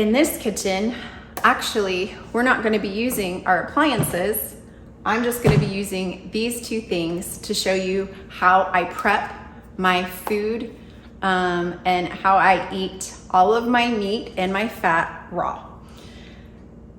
in this kitchen, actually, we're not going to be using our appliances. I'm just going to be using these two things to show you how I prep my food and how I eat all of my meat and my fat raw.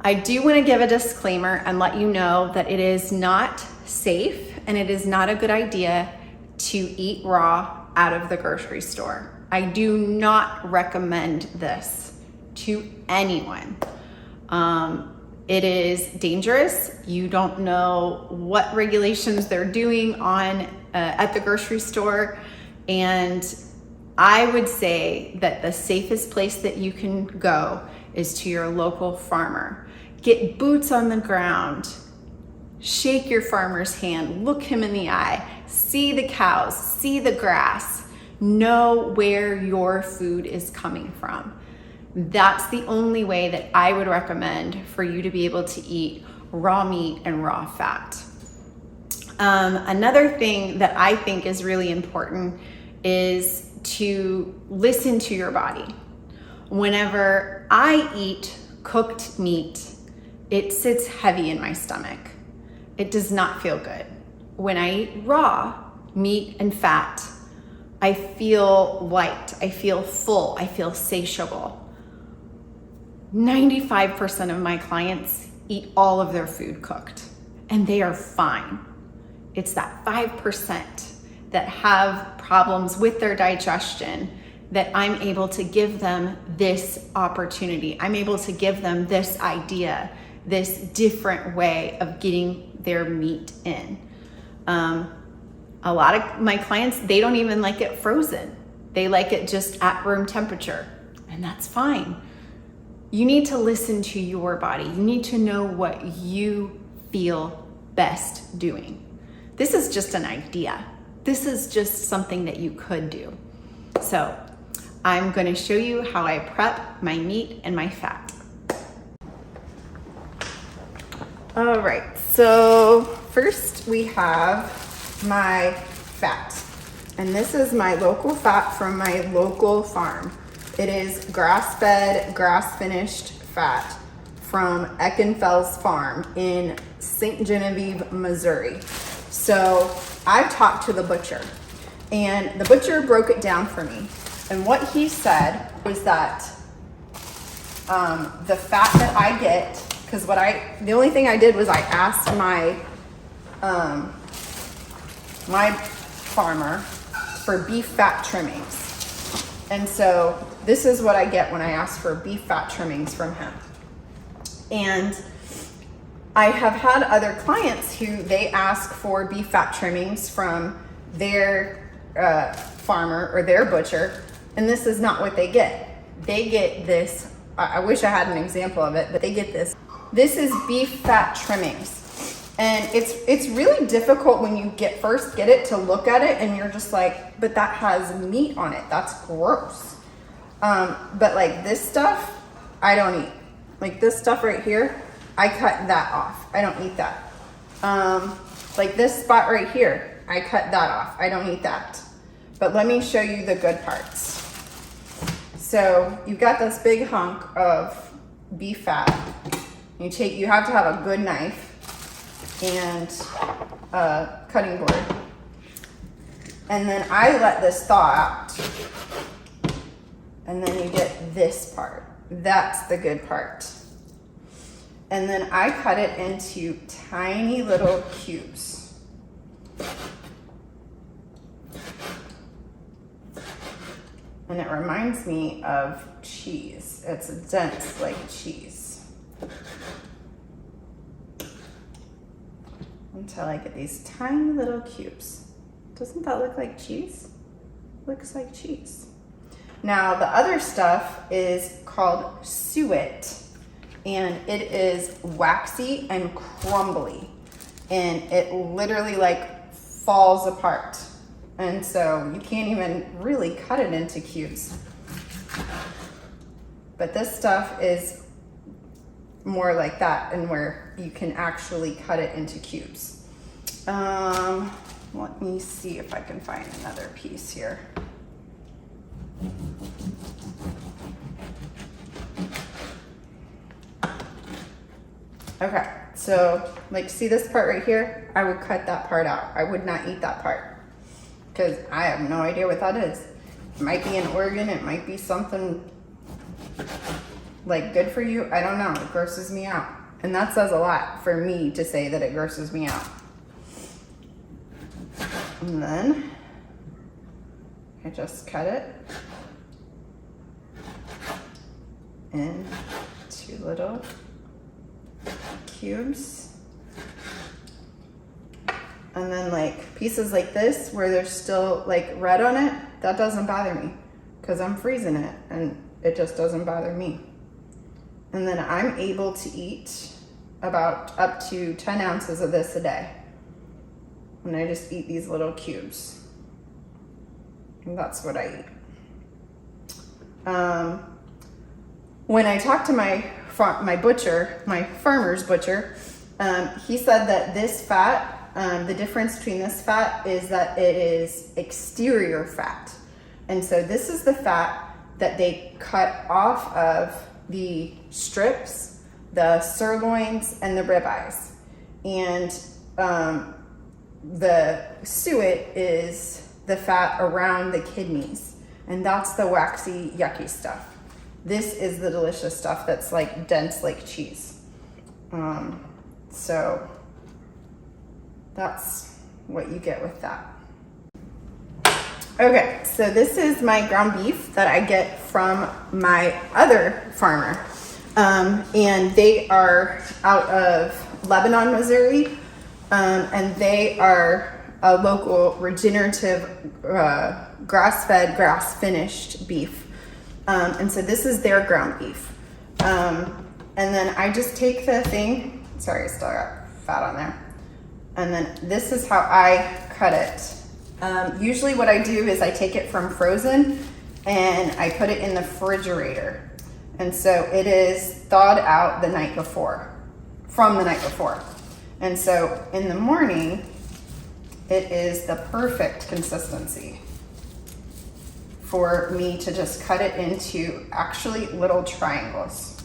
I do want to give a disclaimer and let you know that it is not safe and it is not a good idea to eat raw out of the grocery store. I do not recommend this to anyone. It is dangerous. You don't know what regulations they're doing on at the grocery store, and I would say that the safest place that you can go is to your local farmer. Get boots on the ground, shake your farmer's hand, look him in the eye, see the cows, see the grass, know where your food is coming from. That's the only way that I would recommend for you to be able to eat raw meat and raw fat. Another thing that I think is really important is to listen to your body. Whenever I eat cooked meat, it sits heavy in my stomach. It does not feel good. When I eat raw meat and fat, I feel light, I feel full, I feel satiable. 95% of my clients eat all of their food cooked, and they are fine. It's that 5% that have problems with their digestion that I'm able to give them this opportunity. I'm able to give them this idea, this different way of getting their meat in. A lot of my clients, they don't even like it frozen. They like it just at room temperature, and that's fine. You need to listen to your body. You need to know what you feel best doing. This is just an idea. This is just something that you could do. So I'm going to show you how I prep my meat and my fat. All right, so first we have my fat. And this is my local fat from my local farm. It is grass-fed, grass-finished fat from Eckenfels Farm in St. Genevieve, Missouri. So I talked to the butcher, and the butcher broke it down for me. And what he said was that the fat that I get, because the only thing I did was I asked my my farmer for beef fat trimmings. And so this is what I get when I ask for beef fat trimmings from him. And I have had other clients who they ask for beef fat trimmings from their farmer or their butcher, and this is not what they get. They get this, I wish I had an example of it, but they get this. This is beef fat trimmings. And it's really difficult when you first get it to look at it and you're just like, but that has meat on it. That's gross. But like this stuff, I don't eat. Like this stuff right here, I cut that off. I don't eat that. Like this spot right here, I cut that off. I don't eat that. But let me show you the good parts. So you've got this big hunk of beef fat. You have to have a good knife and a cutting board. And then I let this thaw out. And then you get this part. That's the good part. And then I cut it into tiny little cubes. And it reminds me of cheese. It's dense like cheese. Until I get these tiny little cubes. Doesn't that look like cheese? Looks like cheese. Now the other stuff is called suet, and it is waxy and crumbly, and it literally like falls apart. And so you can't even really cut it into cubes. But this stuff is more like that, and where you can actually cut it into cubes. Let me see if I can find another piece here. Okay, so like see this part right here? I would cut that part out. I would not eat that part because I have no idea what that is. It might be an organ, it might be something like good for you. I don't know, it grosses me out. And that says a lot for me to say that it grosses me out. And then I just cut it into little cubes. And then like pieces like this where there's still like red on it, that doesn't bother me because I'm freezing it and it just doesn't bother me. And then I'm able to eat about up to 10 ounces of this a day. And I just eat these little cubes. And that's what I eat. When I talked to my butcher, my farmer's butcher, he said that this fat, the difference between this fat is that it is exterior fat. And so this is the fat that they cut off of the strips, the sirloins, and the ribeyes. And the suet is the fat around the kidneys. And that's the waxy, yucky stuff. This is the delicious stuff that's like dense like cheese. So that's what you get with that. Okay, so this is my ground beef that I get from my other farmer. And they are out of Lebanon, Missouri. And they are a local regenerative grass-fed, grass-finished beef. And so this is their ground beef. And then I just take the thing, sorry, I still got fat on there. And then this is how I cut it. Usually what I do is I take it from frozen and I put it in the refrigerator. And so it is thawed out the night before, from the night before. And so in the morning, it is the perfect consistency for me to just cut it into actually little triangles.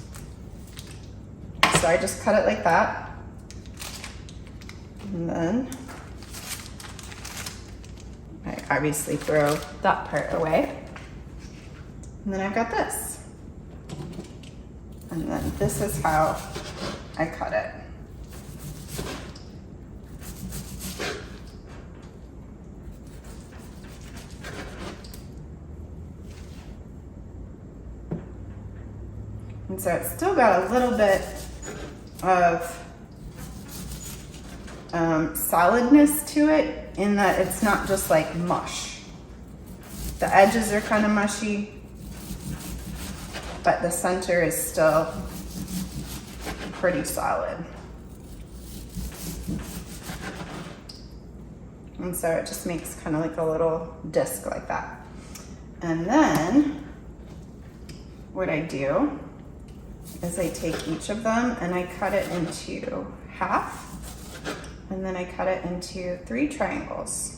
So I just cut it like that. And then I obviously throw that part away. And then I've got this. And then this is how I cut it. And so it's still got a little bit of solidness to it in that it's not just like mush. The edges are kind of mushy, but the center is still pretty solid. And so it just makes kind of like a little disc like that. And then what I do is I take each of them and I cut it into half, and then I cut it into 3 triangles.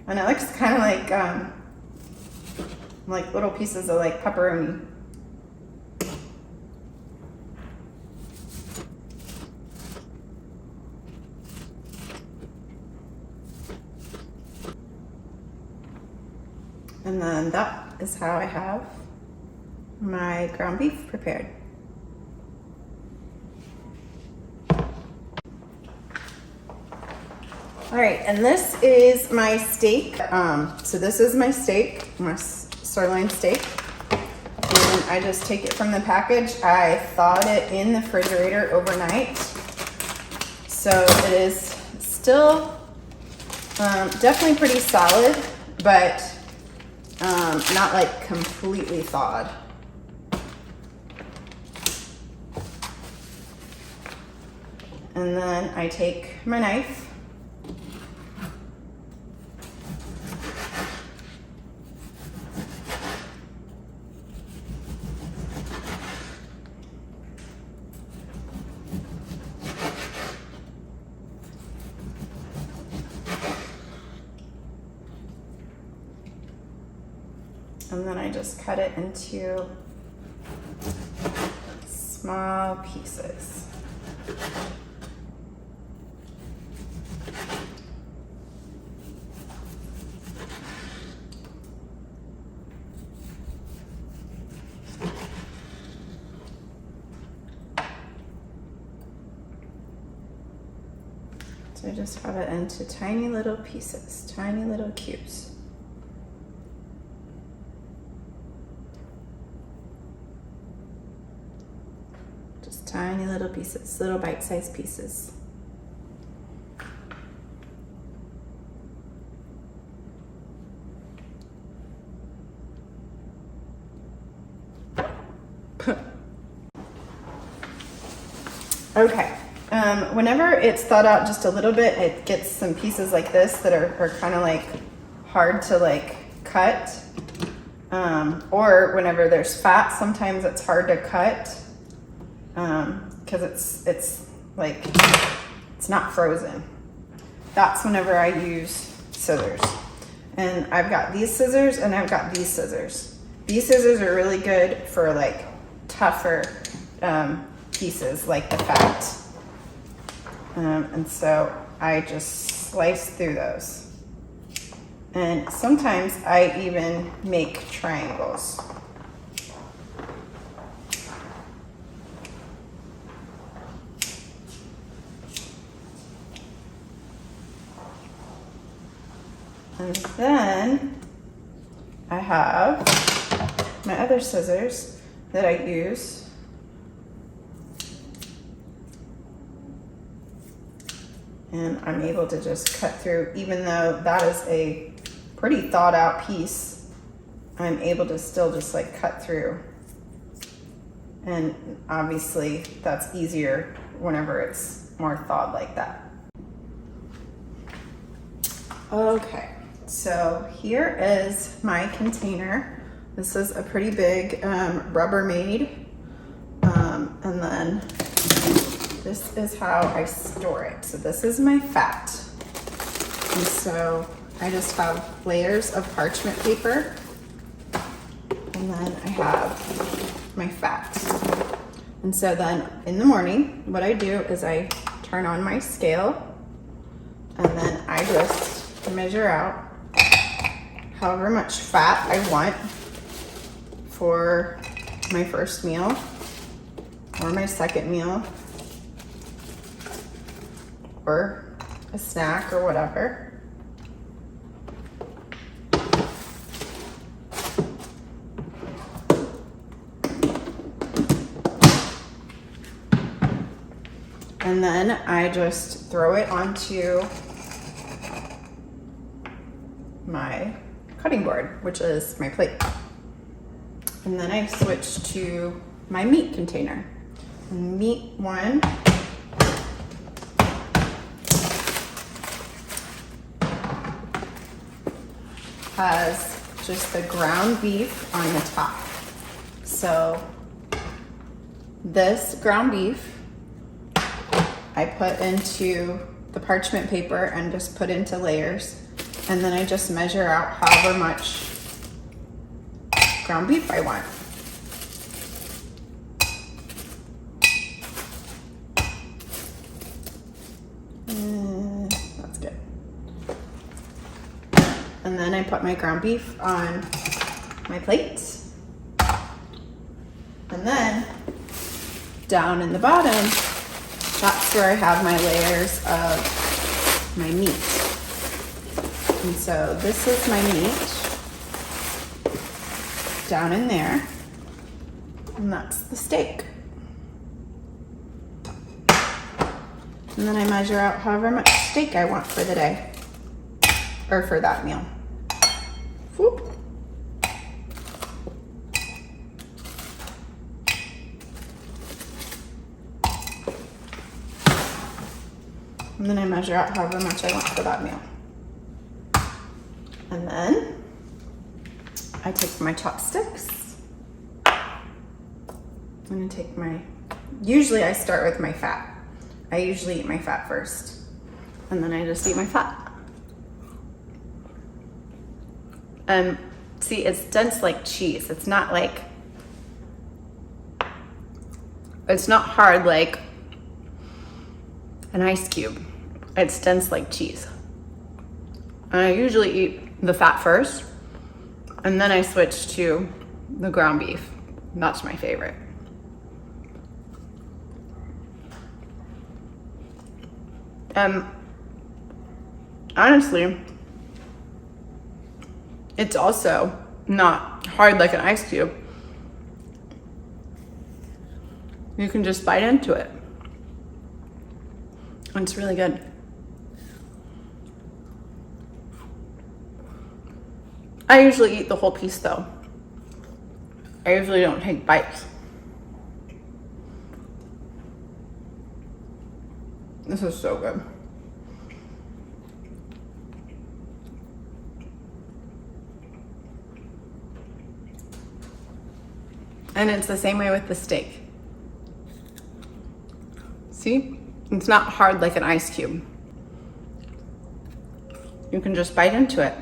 And it looks kind of like little pieces of like pepperoni. And then that is how I have my ground beef prepared. All right, and this is my steak. So this is my steak, my sirloin steak. And I just take it from the package. I thawed it in the refrigerator overnight. So it is still definitely pretty solid, but not like completely thawed. And then I take my knife And then I just cut it into small pieces. So I just cut it into tiny little pieces, tiny little cubes. Just tiny little pieces, little bite-sized pieces. Okay. Whenever it's thawed out just a little bit, it gets some pieces like this that are kind of like hard to like cut. Or whenever there's fat, sometimes it's hard to cut because it's like, it's not frozen. That's whenever I use scissors. And I've got these scissors and I've got these scissors. These scissors are really good for like tougher pieces like the fat. And so I just slice through those. And sometimes I even make triangles. And then I have my other scissors that I use. And I'm able to just cut through, even though that is a pretty thawed out piece, I'm able to still just like cut through. And obviously that's easier whenever it's more thawed like that. Okay, so here is my container. This is a pretty big Rubbermaid. And then this is how I store it. So this is my fat. And so I just have layers of parchment paper. And then I have my fat. And so then in the morning, what I do is I turn on my scale and then I just measure out however much fat I want for my first meal or my second meal, or a snack or whatever. And then I just throw it onto my cutting board, which is my plate. And then I switch to my meat container. Meat one has just the ground beef on the top. So this ground beef I put into the parchment paper and just put into layers. And then I just measure out however much ground beef I want. That's good. And then I put my ground beef on my plate. And then down in the bottom, that's where I have my layers of my meat. And so this is my meat down in there, and that's the steak. And then I measure out however much steak I want for the day, or for that meal. Whoop. And then I measure out however much I want for that meal. And then I take my chopsticks. I'm gonna take usually I start with my fat. I usually eat my fat first. And then I just eat my fat. See, it's dense like cheese. It's not like, it's not hard like an ice cube. It's dense like cheese. And I usually eat the fat first, and then I switch to the ground beef. That's my favorite. Honestly, it's also not hard like an ice cube. You can just bite into it. It's really good. I usually eat the whole piece though. I usually don't take bites. This is so good. And it's the same way with the steak. See? It's not hard like an ice cube. You can just bite into it.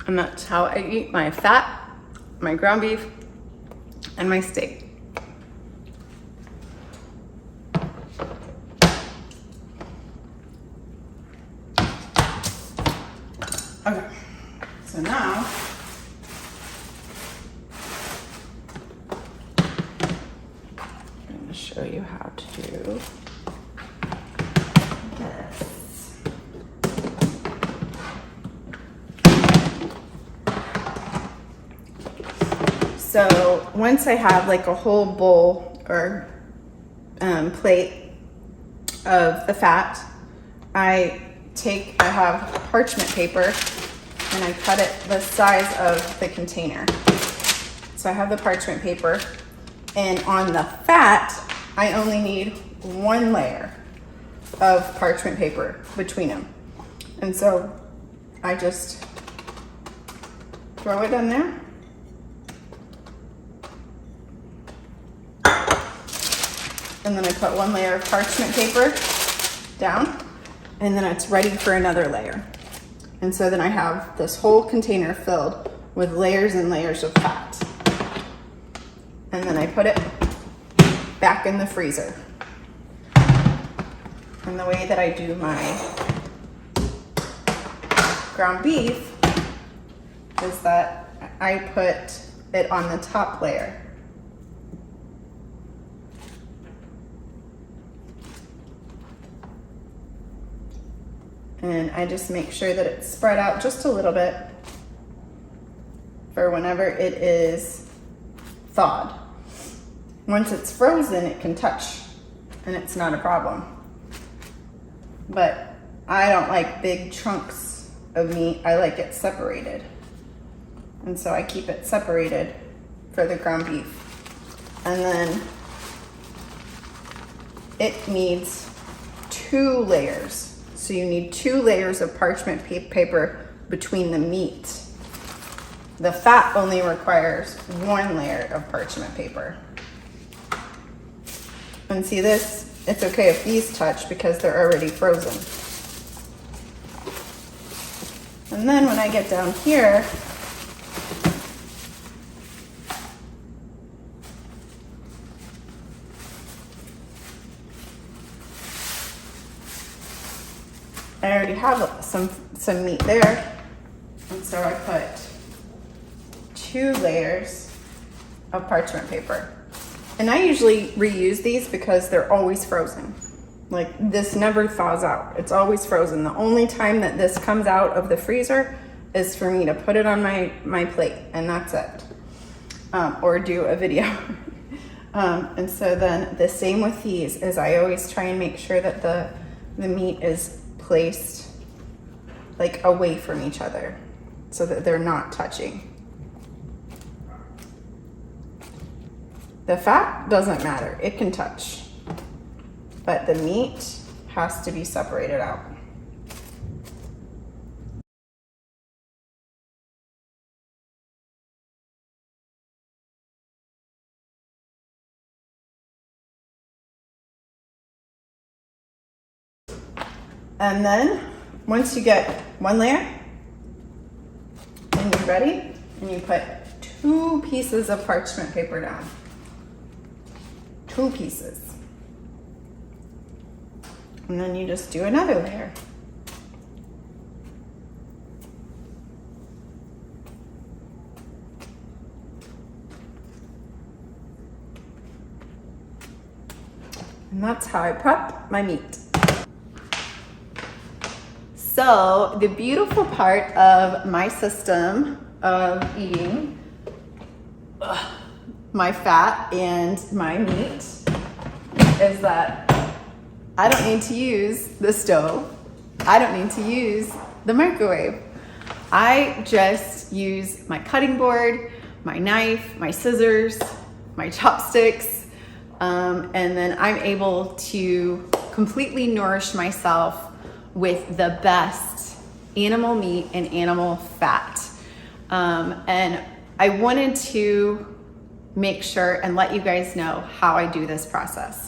And that's how I eat my fat, my ground beef, and my steak. Okay, so now I'm going to show you how to do this. So once I have like a whole bowl or plate of the fat, I have parchment paper and I cut it the size of the container. So I have the parchment paper, and on the fat, I only need one layer of parchment paper between them. And so I just throw it in there. And then I put one layer of parchment paper down, and then it's ready for another layer. And so then I have this whole container filled with layers and layers of fat. And then I put it back in the freezer. And the way that I do my ground beef is that I put it on the top layer. And I just make sure that it's spread out just a little bit for whenever it is thawed. Once it's frozen, it can touch and it's not a problem. But I don't like big chunks of meat. I like it separated. And so I keep it separated for the ground beef. And then it needs 2 layers. So you need 2 layers of parchment paper between the meat. The fat only requires 1 layer of parchment paper. And see this, it's okay if these touch because they're already frozen. And then when I get down here, I already have some meat there, and so I put 2 layers of parchment paper. And I usually reuse these because they're always frozen. Like, this never thaws out. It's always frozen. The only time that this comes out of the freezer is for me to put it on my plate, and that's it. Or do a video. And so then the same with these is I always try and make sure that the meat is placed like away from each other so that they're not touching. The fat doesn't matter, it can touch, but the meat has to be separated out. And then once you get one layer and you're ready, and you put 2 pieces of parchment paper down. 2 pieces. And then you just do another layer. And that's how I prep my meat. So the beautiful part of my system of eating my fat and my meat is that I don't need to use the stove. I don't need to use the microwave. I just use my cutting board, my knife, my scissors, my chopsticks, and then I'm able to completely nourish myself with the best animal meat and animal fat. And I wanted to make sure and let you guys know how I do this process.